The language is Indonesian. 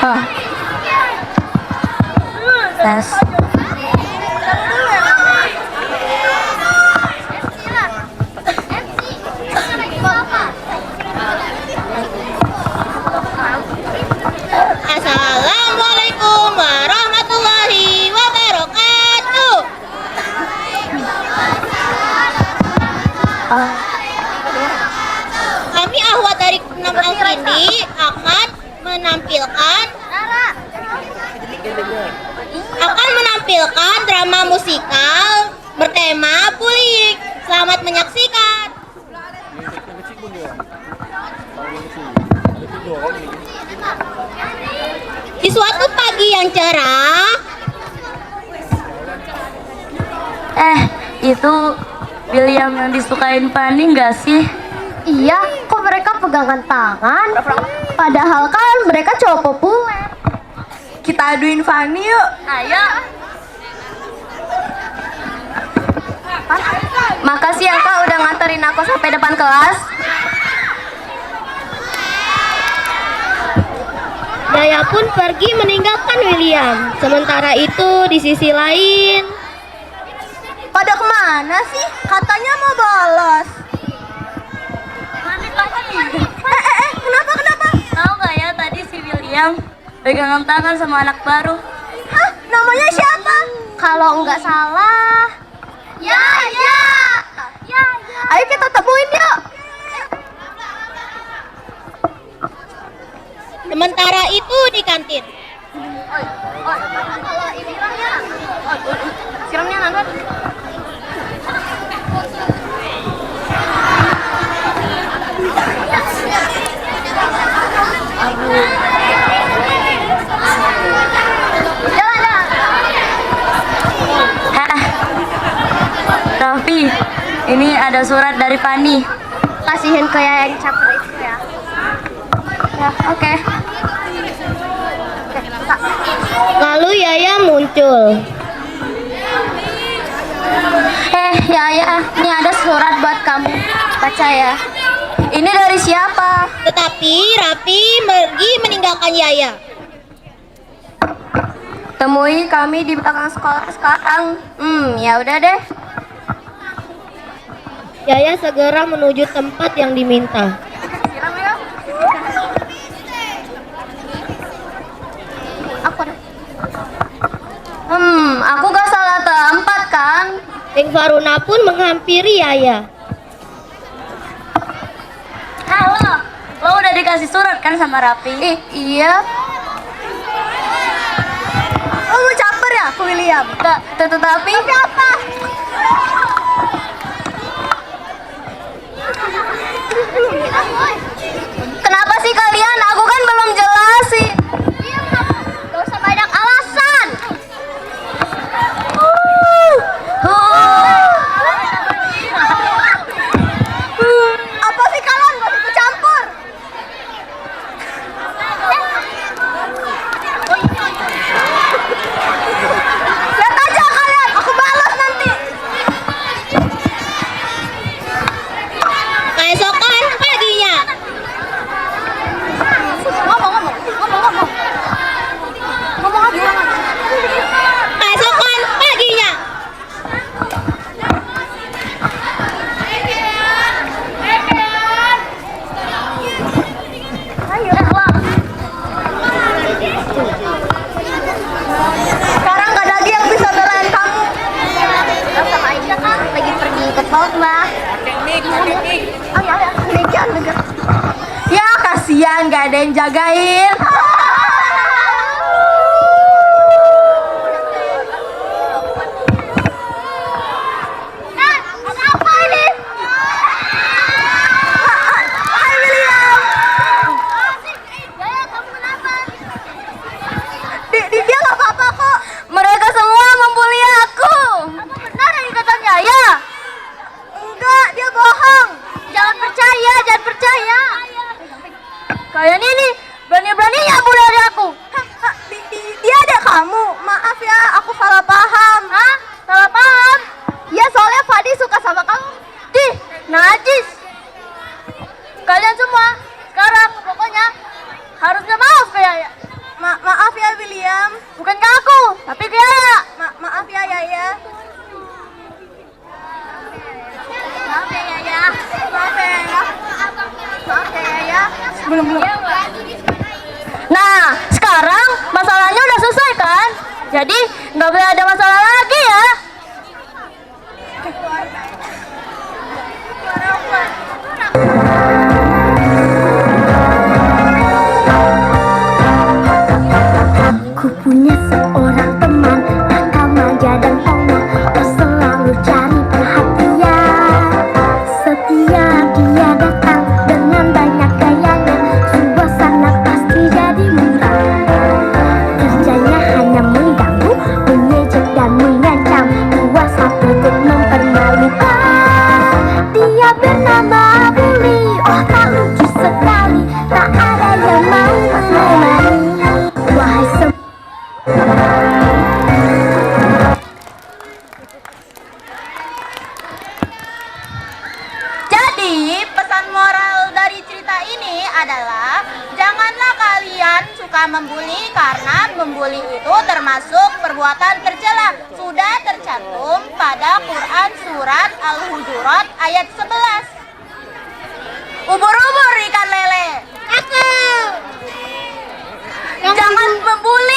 Hah. Tes. Assalamualaikum warahmatullahi wabarakatuh. Kami ahwat dari 6L ini akan menampilkan drama musikal bertema bullying. Selamat menyaksikan. Di suatu pagi yang cerah, Itu William yang disukain Fanny nggak sih? Iya, kok mereka pegangan tangan? Padahal kan mereka cowok populer. Kita aduin Fanny yuk. Ayo. Makasih ya Kak udah nganterin aku sampai depan kelas. Yaya pun pergi meninggalkan William. Sementara itu di sisi lain, Pada kemana sih? Katanya mau bolos. Kenapa? Tahu nggak ya tadi si William pegangan tangan sama anak baru. Hah? Namanya siapa? Kalau nggak salah, ya. Ayo kita temuin yuk. sementara itu di kantin. Siramnya nanti. Raffi, ini ada surat dari Fanny. Kasihin ke yang caper itu ya. Ya, oke. Lalu Yaya muncul. Ya, ini ada surat buat kamu. Baca ya. Ini dari siapa? Tetapi Raffi pergi meninggalkan Yaya. Temui kami di belakang sekolah sekarang. Ya udah deh. Yaya segera menuju tempat yang diminta. Aku gak salah tempat kan? Deng Faruna pun menghampiri Yaya. Halo, lo udah dikasih surat kan sama Raffi? Iya. Lo mau caper ya ke William? Tetapi Apa? kenapa sih kalian? Aku kan belum jelasin. Gak usah banyak alasan. Apa sih kalian? Gak usah ikut campur. Lihat aja kalian, aku balas nanti. Keesokan paginya, Ngomong aja. keesokan paginya, Sekarang gak ada lagi yang bisa belain kamu. Sama Aisyah kan lagi pergi ikut lomba. Ayo, jangan denger. Ya kasihan gak ada yang jagain. Ada apa ini? Hai William. Yaya, kamu kenapa? Dia gak apa-apa kok. Mereka semua membuli aku. Apa benar yang dikatanya ya? Enggak, dia bohong. Jangan percaya. Kalian ini berani-beraninya bully aku. Dia ada kamu. Maaf ya, aku salah paham. Hah? Salah paham? Ya soalnya Fadi suka sama kamu. Najis. Kalian semua sekarang pokoknya harusnya maaf kayak ya. William. Bukan ke aku, tapi ke Yaya. Maaf ya Yaya. Maaf ya Yaya. Maaf ya Yaya. Maaf ya Yaya. Belum. Nah, sekarang masalahnya udah selesai kan? Jadi nggak boleh ada masalah lagi ya. Ku punya seorang teman, nakal, manja dan pongah. Oh, selalu cari perhatian. Setiap dia datang dengan banyak gayanya, suasana pasti jadi murah. Kerjanya hanya mengganggu, mengejek dan mengancam, kuasa untuk mempermalukan. Dia bernama Bully, oh tak lucu sekali, tak ada yang mau menemani. Wahai Jadi, pesan moral dari cerita ini adalah janganlah kalian suka membuli karena membuli itu termasuk perbuatan tercela. Sudah tercantum pada Quran surat Al-Hujurat ayat 11. Ubur-ubur ikan lele. Jangan membuli.